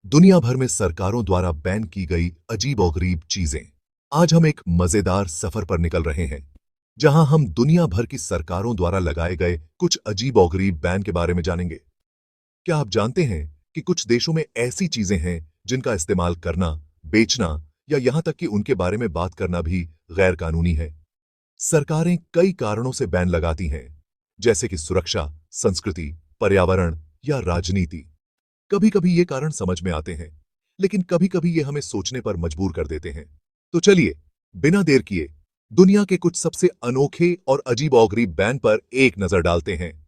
दुनिया भर में सरकारों द्वारा बैन की गई अजीबोगरीब चीजें। आज हम एक मजेदार सफर पर निकल रहे हैं, जहां हम दुनिया भर की सरकारों द्वारा लगाए गए कुछ अजीबोगरीब बैन के बारे में जानेंगे। क्या आप जानते हैं कि कुछ देशों में ऐसी चीजें हैं जिनका इस्तेमाल करना, बेचना या यहां तक कि उनके बारे में बात करना भी गैर कानूनी है? सरकारें कई कारणों से बैन लगाती हैं, जैसे कि सुरक्षा, संस्कृति, पर्यावरण या राजनीति। कभी-कभी ये कारण समझ में आते हैं, लेकिन कभी-कभी ये हमें सोचने पर मजबूर कर देते हैं। तो चलिए, बिना देर किए दुनिया के कुछ सबसे अनोखे और अजीबोगरीब बैन पर एक नजर डालते हैं।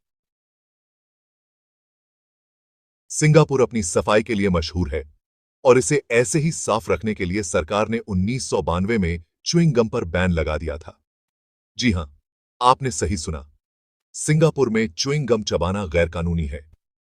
सिंगापुर अपनी सफाई के लिए मशहूर है और इसे ऐसे ही साफ रखने के लिए सरकार ने 1992 में च्युइंग गम पर बैन लगा दिया था। जी हां, आपने सही सुना। सिंगापुर में च्युइंग गम चबाना गैरकानूनी है।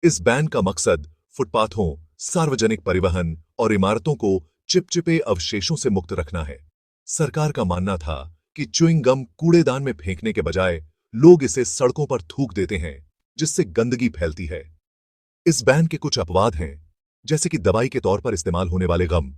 इस बैन का मकसद फुटपाथों, सार्वजनिक परिवहन और इमारतों को चिपचिपे अवशेषों से मुक्त रखना है। सरकार का मानना था कि च्युइंग गम कूड़ेदान में फेंकने के बजाय लोग इसे सड़कों पर थूक देते हैं, जिससे गंदगी फैलती है। इस बैन के कुछ अपवाद हैं, जैसे कि दवाई के तौर पर इस्तेमाल होने वाले गम।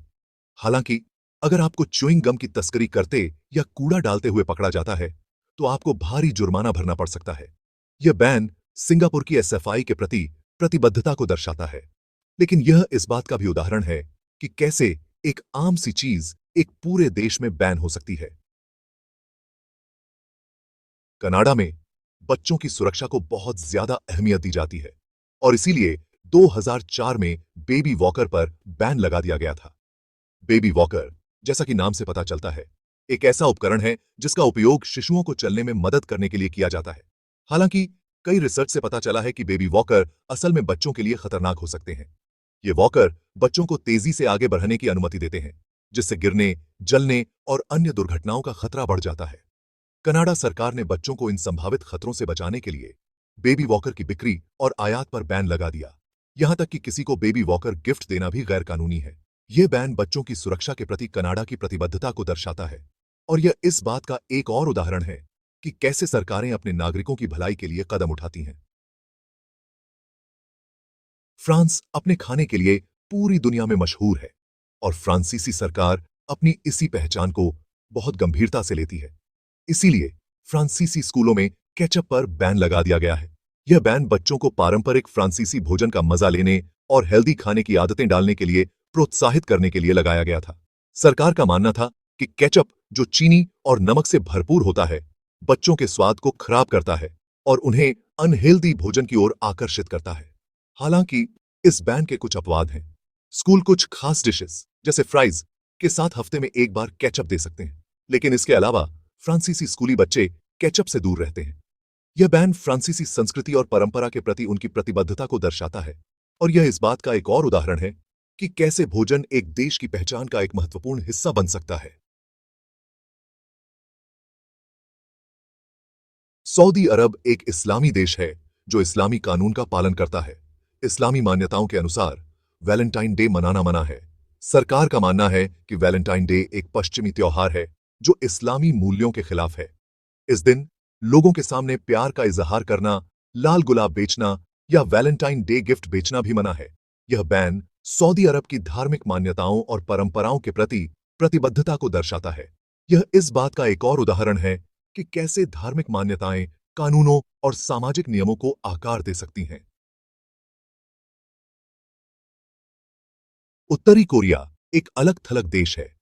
हालांकि अगर आपको च्युइंग गम की तस्करी करते या कूड़ा डालते हुए पकड़ा जाता है, तो आपको भारी जुर्माना भरना पड़ सकता है। यह बैन सिंगापुर की एसएफआई के प्रति प्रतिबद्धता को दर्शाता है, लेकिन यह इस बात का भी उदाहरण है कि कैसे एक आम सी चीज एक पूरे देश में बैन हो सकती है। कनाडा में बच्चों की सुरक्षा को बहुत ज्यादा अहमियत दी जाती है और इसीलिए 2004 में बेबी वॉकर पर बैन लगा दिया गया था। बेबी वॉकर, जैसा कि नाम से पता चलता है, एक ऐसा उपकरण है जिसका उपयोग शिशुओं को चलने में मदद करने के लिए किया जाता है। हालांकि कई रिसर्च से पता चला है कि बेबी वॉकर असल में बच्चों के लिए खतरनाक हो सकते हैं। ये वॉकर बच्चों को तेजी से आगे बढ़ने की अनुमति देते हैं, जिससे गिरने, जलने और अन्य दुर्घटनाओं का खतरा बढ़ जाता है। कनाडा सरकार ने बच्चों को इन संभावित खतरों से बचाने के लिए बेबी वॉकर की बिक्री और आयात पर बैन लगा दिया। यहां तक कि किसी को बेबी वॉकर गिफ्ट देना भी गैर कानूनी है। यह बैन बच्चों की सुरक्षा के प्रति कनाडा की प्रतिबद्धता को दर्शाता है और यह इस बात का एक और उदाहरण है कि कैसे सरकारें अपने नागरिकों की भलाई के लिए कदम उठाती हैं। फ्रांस अपने खाने के लिए पूरी दुनिया में मशहूर है और फ्रांसीसी सरकार अपनी इसी पहचान को बहुत गंभीरता से लेती है। इसीलिए फ्रांसीसी स्कूलों में केचप पर बैन लगा दिया गया है। यह बैन बच्चों को पारंपरिक फ्रांसीसी भोजन का मजा लेने और हेल्दी खाने की आदतें डालने के लिए प्रोत्साहित करने के लिए लगाया गया था। सरकार का मानना था कि केचप, जो चीनी और नमक से भरपूर होता है, बच्चों के स्वाद को खराब करता है और उन्हें अनहेल्दी भोजन की ओर आकर्षित करता है। हालांकि इस बैन के कुछ अपवाद हैं। स्कूल कुछ खास डिशेस जैसे फ्राइज के साथ हफ्ते में एक बार केचप दे सकते हैं, लेकिन इसके अलावा फ्रांसीसी स्कूली बच्चे केचप से दूर रहते हैं। यह बैन फ्रांसीसी संस्कृति और परंपरा के प्रति उनकी प्रतिबद्धता को दर्शाता है और यह इस बात का एक और उदाहरण है कि कैसे भोजन एक देश की पहचान का एक महत्वपूर्ण हिस्सा बन सकता है। सऊदी अरब एक इस्लामी देश है जो इस्लामी कानून का पालन करता है। इस्लामी मान्यताओं के अनुसार वैलेंटाइन डे मनाना मना है। सरकार का मानना है कि वैलेंटाइन डे एक पश्चिमी त्योहार है जो इस्लामी मूल्यों के खिलाफ है। इस दिन लोगों के सामने प्यार का इजहार करना, लाल गुलाब बेचना या वैलेंटाइन डे गिफ्ट बेचना भी मना है। यह बैन सऊदी अरब की धार्मिक मान्यताओं और परंपराओं के प्रति प्रतिबद्धता को दर्शाता है। यह इस बात का एक और उदाहरण है कि कैसे धार्मिक मान्यताएं कानूनों और सामाजिक नियमों को आकार दे सकती हैं। उत्तरी कोरिया एक अलग थलग देश है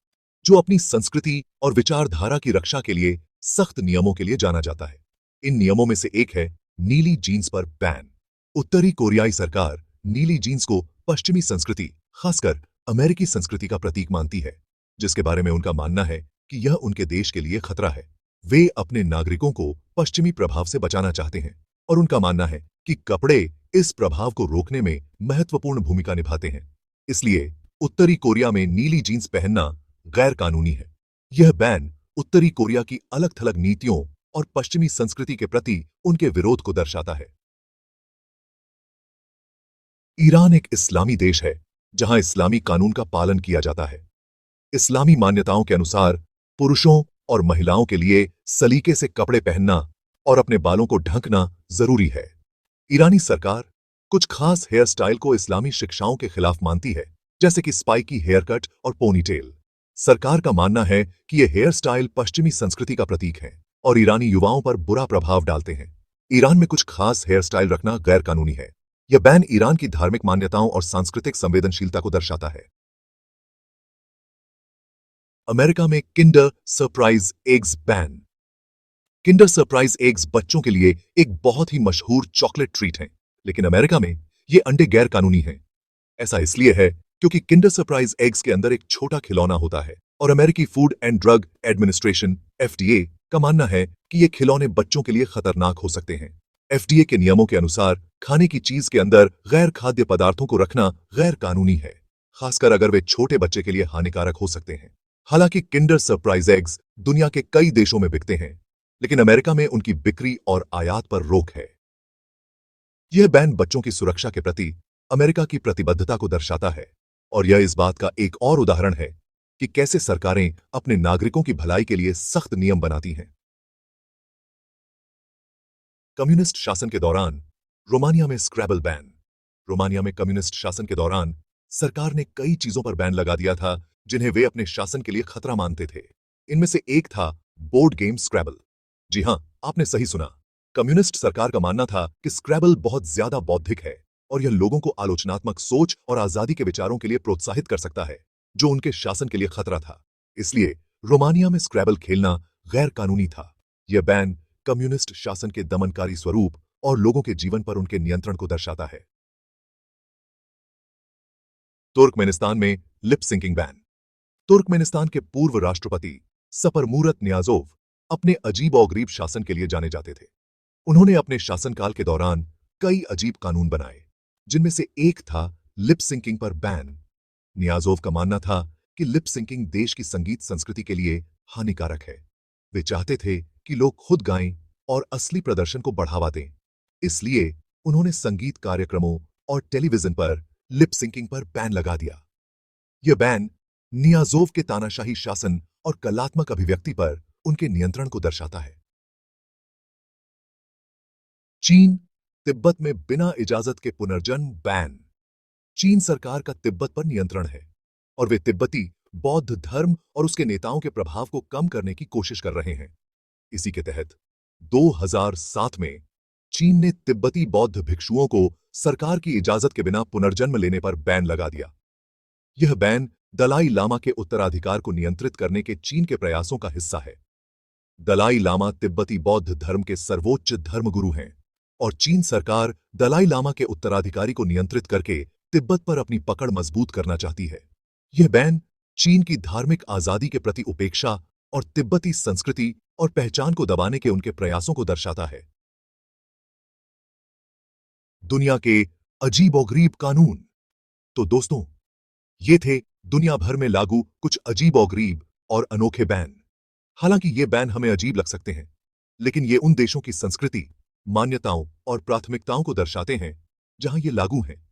जो अपनी संस्कृति और विचारधारा की रक्षा के लिए सख्त नियमों के लिए जाना जाता है। इन नियमों में से एक है नीली जीन्स पर बैन। उत्तरी कोरियाई सरकार नीली जीन्स को पश्चिमी संस्कृति, खासकर अमेरिकी संस्कृति का प्रतीक मानती है, जिसके बारे में उनका मानना है कि यह उनके देश के लिए खतरा है। वे अपने नागरिकों को पश्चिमी प्रभाव से बचाना चाहते हैं और उनका मानना है कि कपड़े इस प्रभाव को रोकने में महत्वपूर्ण भूमिका निभाते हैं। इसलिए उत्तरी कोरिया में नीली जीन्स पहनना गैर कानूनी है। यह बैन उत्तरी कोरिया की अलग थलग नीतियों और पश्चिमी संस्कृति के प्रति उनके विरोध को दर्शाता है। ईरान एक इस्लामी देश है जहां इस्लामी कानून का पालन किया जाता है। इस्लामी मान्यताओं के अनुसार पुरुषों और महिलाओं के लिए सलीके से कपड़े पहनना और अपने बालों को ढकना जरूरी है। ईरानी सरकार कुछ खास हेयर स्टाइल को इस्लामी शिक्षाओं के खिलाफ मानती है, जैसे कि स्पाइकी हेयर कट और पोनीटेल। सरकार का मानना है कि ये हेयर स्टाइल पश्चिमी संस्कृति का प्रतीक है और ईरानी युवाओं पर बुरा प्रभाव डालते हैं। ईरान में कुछ खास हेयर स्टाइल रखना गैर कानूनी है। यह बैन ईरान की धार्मिक मान्यताओं और सांस्कृतिक संवेदनशीलता को दर्शाता है। अमेरिका में Kinder surprise eggs ban. Kinder surprise eggs बच्चों के लिए एक बहुत ही मशहूर चॉकलेट ट्रीट है, लेकिन अमेरिका में ये अंडे गैर कानूनी हैं। ऐसा इसलिए है क्योंकि किंडर सरप्राइज एग्स के अंदर एक छोटा खिलौना होता है और अमेरिकी food and drug administration (FDA) का मानना है कि ये खिलौने बच्चों के लिए खतरनाक हो सकते हैं। एफडीए के नियमों के अनुसार खाने की चीज के अंदर गैर खाद्य पदार्थों को रखना गैर कानूनी है, खासकर अगर वे छोटे बच्चे के लिए हानिकारक हो सकते हैं। हालांकि किंडर सरप्राइज एग्स दुनिया के कई देशों में बिकते हैं, लेकिन अमेरिका में उनकी बिक्री और आयात पर रोक है। यह बैन बच्चों की सुरक्षा के प्रति अमेरिका की प्रतिबद्धता को दर्शाता है और यह इस बात का एक और उदाहरण है कि कैसे सरकारें अपने नागरिकों की भलाई के लिए सख्त नियम बनाती हैं। कम्युनिस्ट शासन के दौरान रोमानिया में स्क्रैबल बैन। रोमानिया में कम्युनिस्ट शासन के दौरान सरकार ने कई चीजों पर बैन लगा दिया था जिन्हें वे अपने शासन के लिए खतरा मानते थे। इनमें से एक था बोर्ड गेम स्क्रैबल। जी हां, आपने सही सुना। कम्युनिस्ट सरकार का मानना था कि स्क्रैबल बहुत ज्यादा बौद्धिक है और यह लोगों को आलोचनात्मक सोच और आजादी के विचारों के लिए प्रोत्साहित कर सकता है, जो उनके शासन के लिए खतरा था। इसलिए रोमानिया में स्क्रैबल खेलना गैर कानूनी था। यह बैन कम्युनिस्ट शासन के दमनकारी स्वरूप और लोगों के जीवन पर उनके नियंत्रण को दर्शाता है। तुर्कमेनिस्तान में लिप सिंकिंग बैन। तुर्कमेनिस्तान के पूर्व राष्ट्रपति सपर मूरत नियाज़ोव अपने अजीब-ओ-गरीब शासन के लिए जाने जाते थे। उन्होंने अपने शासनकाल के दौरान कई अजीब कानून बनाए, जिनमें से एक था लिप सिंकिंग पर बैन। नियाज़ोव का मानना था कि लिप सिंकिंग देश की संगीत संस्कृति के लिए हानिकारक है। वे चाहते थे कि लोग खुद गाएं और असली प्रदर्शन को बढ़ावा दें। इसलिए उन्होंने संगीत कार्यक्रमों और टेलीविजन पर लिप सिंकिंग पर बैन लगा दिया। यह बैन नियाज़ोव के तानाशाही शासन और कलात्मक अभिव्यक्ति पर उनके नियंत्रण को दर्शाता है। चीन, तिब्बत में बिना इजाजत के पुनर्जन्म बैन। चीन सरकार का तिब्बत पर नियंत्रण है और वे तिब्बती बौद्ध धर्म और उसके नेताओं के प्रभाव को कम करने की कोशिश कर रहे हैं। इसी के तहत 2007 में चीन ने तिब्बती बौद्ध भिक्षुओं को सरकार की इजाजत के बिना पुनर्जन्म लेने पर बैन लगा दिया। यह बैन दलाई लामा के उत्तराधिकार को नियंत्रित करने के चीन के प्रयासों का हिस्सा है। दलाई लामा तिब्बती बौद्ध धर्म के सर्वोच्च धर्मगुरु हैं और चीन सरकार दलाई लामा के उत्तराधिकारी को नियंत्रित करके तिब्बत पर अपनी पकड़ मजबूत करना चाहती है। यह बैन चीन की धार्मिक आजादी के प्रति उपेक्षा और तिब्बती संस्कृति और पहचान को दबाने के उनके प्रयासों को दर्शाता है। दुनिया के अजीबोगरीब कानून। तो दोस्तों, ये थे दुनिया भर में लागू कुछ अजीबोगरीब और अनोखे बैन। हालांकि ये बैन हमें अजीब लग सकते हैं, लेकिन ये उन देशों की संस्कृति, मान्यताओं और प्राथमिकताओं को दर्शाते हैं जहां ये लागू हैं।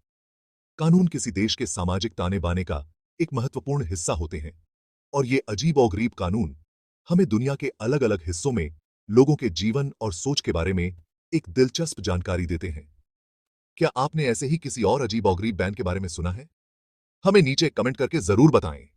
कानून किसी देश के सामाजिक ताने-बाने का एक महत्वपूर्ण हिस्सा होते हैं और ये अजीब-ओ-गरीब कानून हमें दुनिया के अलग-अलग हिस्सों में लोगों के जीवन और सोच के बारे में एक दिलचस्प जानकारी देते हैं। क्या आपने ऐसे ही किसी और अजीब-ओ-गरीब बैन के बारे में सुना है? हमें नीचे कमेंट करके जरूर बताएं।